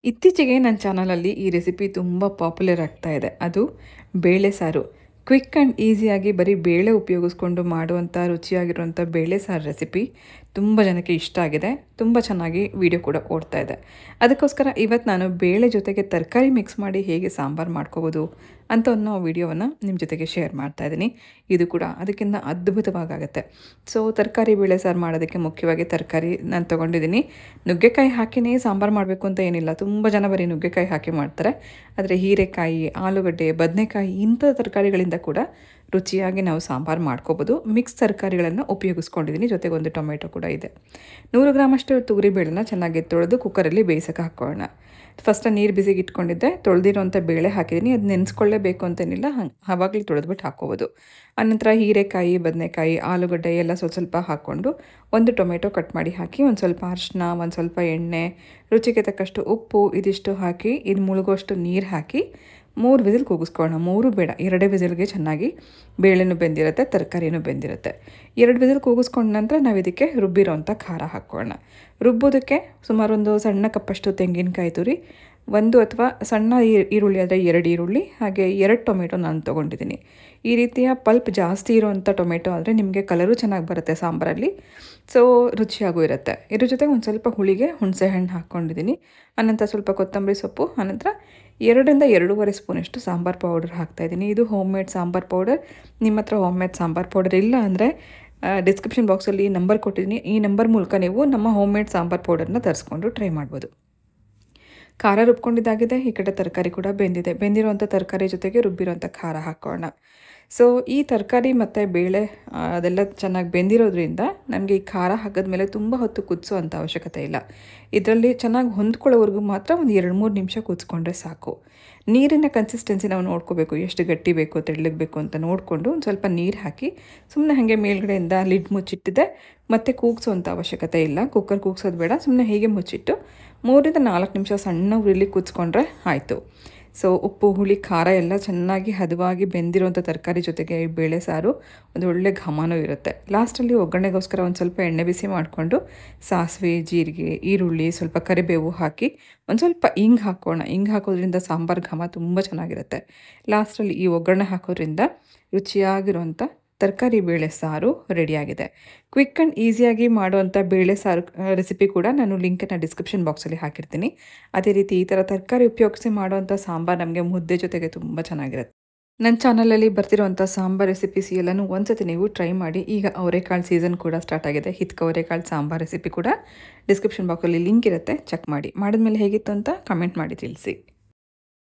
ಇತ್ತೀಚೆಗೆ ನನ್ನ ಚಾನಲಲ್ಲಿ ಈ ರೆಸಿಪಿ ತುಂಬ ಪಾಪ್ಯುಲರ್ ಆಗ್ತಾ ಇದೆ. ಅದು ಬೇಳೆ ಸಾರು. ಕ್ವಿಕ್ ಆ್ಯಂಡ್ ಈಸಿಯಾಗಿ ಬರೀ ಬೇಳೆ ಉಪಯೋಗಿಸ್ಕೊಂಡು ಮಾಡುವಂಥ ರುಚಿಯಾಗಿರುವಂಥ ಬೇಳೆ ಸಾರು ರೆಸಿಪಿ ತುಂಬ ಜನಕ್ಕೆ ಇಷ್ಟ ಆಗಿದೆ. ತುಂಬ ಚೆನ್ನಾಗಿ ವಿಡಿಯೋ ಕೂಡ ಓಡ್ತಾ ಇದೆ. ಅದಕ್ಕೋಸ್ಕರ ಇವತ್ತು ನಾನು ಬೇಳೆ ಜೊತೆಗೆ ತರಕಾರಿ ಮಿಕ್ಸ್ ಮಾಡಿ ಹೇಗೆ ಸಾಂಬಾರು ಮಾಡ್ಕೋಬೋದು ಅಂತ ಅನ್ನೋ ವಿಡಿಯೋವನ್ನು ನಿಮ್ಮ ಜೊತೆಗೆ ಶೇರ್ ಮಾಡ್ತಾ ಇದ್ದೀನಿ. ಇದು ಕೂಡ ಅದಕ್ಕಿಂತ ಅದ್ಭುತವಾಗುತ್ತೆ. ಸೊ ತರಕಾರಿ ಬೇಳೆ ಸಾರು ಮಾಡೋದಕ್ಕೆ ಮುಖ್ಯವಾಗಿ ತರಕಾರಿ ನಾನು ತೊಗೊಂಡಿದ್ದೀನಿ. ನುಗ್ಗೆಕಾಯಿ ಹಾಕಿನೇ ಸಾಂಬಾರು ಮಾಡಬೇಕು ಅಂತ ಏನಿಲ್ಲ. ತುಂಬ ಜನ ಬರೀ ನುಗ್ಗೆಕಾಯಿ ಹಾಕಿ ಮಾಡ್ತಾರೆ. ಆದರೆ ಹೀರೆಕಾಯಿ, ಆಲೂಗಡ್ಡೆ, ಬದನೆಕಾಯಿ ಇಂಥ ತರಕಾರಿಗಳಿಂದ ಕೂಡ ರುಚಿಯಾಗಿ ನಾವು ಸಾಂಬಾರು ಮಾಡ್ಕೋಬೋದು. ಮಿಕ್ಸ್ ತರಕಾರಿಗಳನ್ನು ಉಪಯೋಗಿಸ್ಕೊಂಡಿದ್ದೀನಿ. ಜೊತೆಗೆ ಒಂದು ಟೊಮೆಟೊ ಕೂಡ ಇದೆ. 100 ಗ್ರಾಮಷ್ಟು ತೊಗರಿಬೇಳೆನ ಚೆನ್ನಾಗಿ ತೊಳೆದು ಕುಕ್ಕರಲ್ಲಿ ಬೇಯಿಸೋಕೆ ಹಾಕ್ಕೊಳ್ಳೋಣ. ಫಸ್ಟ್ ನೀರು ಬಿಸಿಗೆ ಇಟ್ಕೊಂಡಿದ್ದೆ, ತೊಳೆದಿರೋಂಥ ಬೇಳೆ ಹಾಕಿದ್ದೀನಿ. ಅದು ನೆನೆಸ್ಕೊಳ್ಳೇಬೇಕು ಅಂತೇನಿಲ್ಲ, ಆವಾಗಲೇ ತೊಳೆದ್ಬಿಟ್ಟು ಹಾಕ್ಕೋಬೋದು. ಆನಂತರ ಹೀರೆಕಾಯಿ, ಬದನೆಕಾಯಿ, ಆಲೂಗಡ್ಡೆ ಎಲ್ಲ ಸ್ವಲ್ಪ ಹಾಕ್ಕೊಂಡು ಒಂದು ಟೊಮೆಟೊ ಕಟ್ ಮಾಡಿ ಹಾಕಿ, ಒಂದು ಸ್ವಲ್ಪ ಅರಿಶಿನ, ಒಂದು ಸ್ವಲ್ಪ ಎಣ್ಣೆ, ರುಚಿಗೆ ತಕ್ಕಷ್ಟು ಉಪ್ಪು ಇದಿಷ್ಟು ಹಾಕಿ ಇದು ಮುಳುಗೋಷ್ಟು ನೀರು ಹಾಕಿ 3 ವಿಸಿಲ್ ಕೂಗಿಸ್ಕೊಳ್ಳೋಣ. 3 ಬೇಡ, 2 ವಿಸಿಲ್ಗೆ ಚೆನ್ನಾಗಿ ಬೇಳೆನೂ ಬೆಂದಿರುತ್ತೆ, ತರಕಾರಿನೂ ಬೆಂದಿರುತ್ತೆ. 2 ವಿಸಿಲ್ ಕೂಗಿಸ್ಕೊಂಡ ನಂತರ ನಾವು ಇದಕ್ಕೆ ರುಬ್ಬಿರೋಂಥ ಖಾರ ಹಾಕ್ಕೊಳ್ಳೋಣ. ರುಬ್ಬೋದಕ್ಕೆ ಸುಮಾರು ಒಂದು ಸಣ್ಣ ಕಪ್ಪಷ್ಟು ತೆಂಗಿನಕಾಯಿ ತುರಿ, ಒಂದು ಅಥವಾ ಸಣ್ಣ ಈರುಳ್ಳಿ ಆದರೆ 2 ಈರುಳ್ಳಿ, ಹಾಗೆ 2 ಟೊಮೆಟೊ ನಾನು ತೊಗೊಂಡಿದ್ದೀನಿ. ಈ ರೀತಿಯ ಪಲ್ಪ್ ಜಾಸ್ತಿ ಇರೋವಂಥ ಟೊಮೆಟೊ ಆದರೆ ನಿಮಗೆ ಕಲರು ಚೆನ್ನಾಗಿ ಬರುತ್ತೆ ಸಾಂಬಾರಲ್ಲಿ, ಸೊ ರುಚಿಯಾಗೂ ಇರುತ್ತೆ. ಇದ್ರ ಜೊತೆಗೆ ಒಂದು ಸ್ವಲ್ಪ ಹುಳಿಗೆ ಹುಣಸೆ ಹಣ್ಣು ಹಾಕ್ಕೊಂಡಿದ್ದೀನಿ. ಆನಂತರ ಸ್ವಲ್ಪ ಕೊತ್ತಂಬರಿ ಸೊಪ್ಪು, ಆನಂತರ 2 ರಿಂದ 2.5 ಸ್ಪೂನಷ್ಟು ಸಾಂಬಾರು ಪೌಡರ್ ಹಾಕ್ತಾಯಿದ್ದೀನಿ. ಇದು ಹೋಮ್ ಮೇಡ್ ಸಾಂಬಾರು ಪೌಡರ್. ನಿಮ್ಮ ಹತ್ರ ಹೋಮ್ ಮೇಡ್ ಸಾಂಬಾರು ಪೌಡರ್ ಇಲ್ಲ ಅಂದರೆ ಡಿಸ್ಕ್ರಿಪ್ಷನ್ ಬಾಕ್ಸಲ್ಲಿ ನಂಬರ್ ಕೊಟ್ಟಿದ್ದೀನಿ. ಈ ನಂಬರ್ ಮೂಲಕ ನೀವು ನಮ್ಮ ಹೋಮ್ ಮೇಡ್ ಸಾಂಬಾರು ಪೌಡರ್ನ ತರಿಸ್ಕೊಂಡು ಟ್ರೈ ಮಾಡ್ಬೋದು. ಖಾರ ರುಬ್ಕೊಂಡಿದ್ದಾಗಿದೆ. ಈ ಕಡೆ ತರಕಾರಿ ಕೂಡ ಬೆಂದಿದೆ. ಬೆಂದಿರೋಂಥ ತರಕಾರಿ ಜೊತೆಗೆ ರುಬ್ಬಿರೋಂಥ ಖಾರ ಹಾಕೋಣ. ಸೊ ಈ ತರಕಾರಿ ಮತ್ತು ಬೇಳೆ ಅದೆಲ್ಲ ಚೆನ್ನಾಗಿ ಬೆಂದಿರೋದ್ರಿಂದ ನಮಗೆ ಈ ಖಾರ ಹಾಕಿದ್ಮೇಲೆ ತುಂಬ ಹೊತ್ತು ಕುದಿಸೋ ಅಂಥ ಅವಶ್ಯಕತೆ ಇಲ್ಲ. ಇದರಲ್ಲಿ ಚೆನ್ನಾಗಿ ಹೊಂದ್ಕೊಳ್ಳೋವರೆಗೂ ಮಾತ್ರ ಒಂದು 2-3 ನಿಮಿಷ ಕುದಿಸ್ಕೊಂಡ್ರೆ ಸಾಕು. ನೀರಿನ ಕನ್ಸಿಸ್ಟೆನ್ಸಿ ನಾವು ನೋಡ್ಕೋಬೇಕು, ಎಷ್ಟು ಗಟ್ಟಿ ಬೇಕು, ತೆಳ್ಳಗೆ ಬೇಕು ಅಂತ ನೋಡಿಕೊಂಡು ಒಂದು ಸ್ವಲ್ಪ ನೀರು ಹಾಕಿ ಸುಮ್ಮನೆ ಹಾಗೆ ಮೇಲ್ಗಡೆಯಿಂದ ಲಿಡ್ ಮುಚ್ಚಿಟ್ಟಿದೆ. ಮತ್ತು ಕೂಗಿಸೋಂಥ ಅವಶ್ಯಕತೆ ಇಲ್ಲ. ಕುಕ್ಕರ್ ಕೂಗ್ಸೋದು ಬೇಡ. ಸುಮ್ಮನೆ ಹೀಗೆ ಮುಚ್ಚಿಟ್ಟು 3 ರಿಂದ 4 ನಿಮಿಷ ಸಣ್ಣ ಉರಿಲಿ ಕುದಿಸ್ಕೊಂಡ್ರೆ ಆಯಿತು. ಸೊ ಉಪ್ಪು, ಹುಳಿ, ಖಾರ ಎಲ್ಲ ಚೆನ್ನಾಗಿ ಹದವಾಗಿ ಬೆಂದಿರೋಂಥ ತರಕಾರಿ ಜೊತೆಗೆ ಈ ಬೇಳೆ ಸಾರು ಒಂದು ಒಳ್ಳೆ ಘಮನೂ ಇರುತ್ತೆ. ಲಾಸ್ಟಲ್ಲಿ ಒಗ್ಗರಣೆಗೋಸ್ಕರ ಒಂದು ಸ್ವಲ್ಪ ಎಣ್ಣೆ ಬಿಸಿ ಮಾಡಿಕೊಂಡು ಸಾಸಿವೆ, ಜೀರಿಗೆ, ಈರುಳ್ಳಿ, ಸ್ವಲ್ಪ ಕರಿಬೇವು ಹಾಕಿ ಒಂದು ಸ್ವಲ್ಪ ಇಂಗು ಹಾಕೋಣ. ಇಂಗು ಹಾಕೋದ್ರಿಂದ ಸಾಂಬಾರು ಘಮ ತುಂಬ ಚೆನ್ನಾಗಿರುತ್ತೆ. ಲಾಸ್ಟಲ್ಲಿ ಈ ಒಗ್ಗರಣೆ ಹಾಕೋದ್ರಿಂದ ರುಚಿಯಾಗಿರೋಂಥ ತರಕಾರಿ ಬೇಳೆ ಸಾರು ರೆಡಿಯಾಗಿದೆ. ಕ್ವಿಕ್ ಆ್ಯಂಡ್ ಈಸಿಯಾಗಿ ಮಾಡುವಂಥ ಬೇಳೆ ಸಾರು ರೆಸಿಪಿ ಕೂಡ ನಾನು ಲಿಂಕನ್ನು ಡಿಸ್ಕ್ರಿಪ್ಷನ್ ಬಾಕ್ಸಲ್ಲಿ ಹಾಕಿರ್ತೀನಿ. ಅದೇ ರೀತಿ ಈ ಥರ ತರಕಾರಿ ಉಪಯೋಗಿಸಿ ಮಾಡುವಂಥ ಸಾಂಬಾರು ನಮಗೆ ಮುದ್ದೆ ಜೊತೆಗೆ ತುಂಬ ಚೆನ್ನಾಗಿರುತ್ತೆ. ನನ್ನ ಚಾನಲಲ್ಲಿ ಬರ್ತಿರೋಂಥ ಸಾಂಬಾರು ರೆಸಿಪೀಸ್ ಎಲ್ಲನೂ ಒಂದ್ಸತಿ ನೀವು ಟ್ರೈ ಮಾಡಿ. ಈಗ ಅವರೆಕಾಳು ಸೀಸನ್ ಕೂಡ ಸ್ಟಾರ್ಟ್ ಆಗಿದೆ. ಹಿತ್ಕ ಅವರೆಕಾಳು ಸಾಂಬಾರು ರೆಸಿಪಿ ಕೂಡ ಡಿಸ್ಕ್ರಿಪ್ಷನ್ ಬಾಕ್ಸಲ್ಲಿ ಲಿಂಕ್ ಇರುತ್ತೆ, ಚೆಕ್ ಮಾಡಿ. ಮಾಡಿದ್ಮೇಲೆ ಹೇಗಿತ್ತು ಅಂತ ಕಮೆಂಟ್ ಮಾಡಿ ತಿಳಿಸಿ.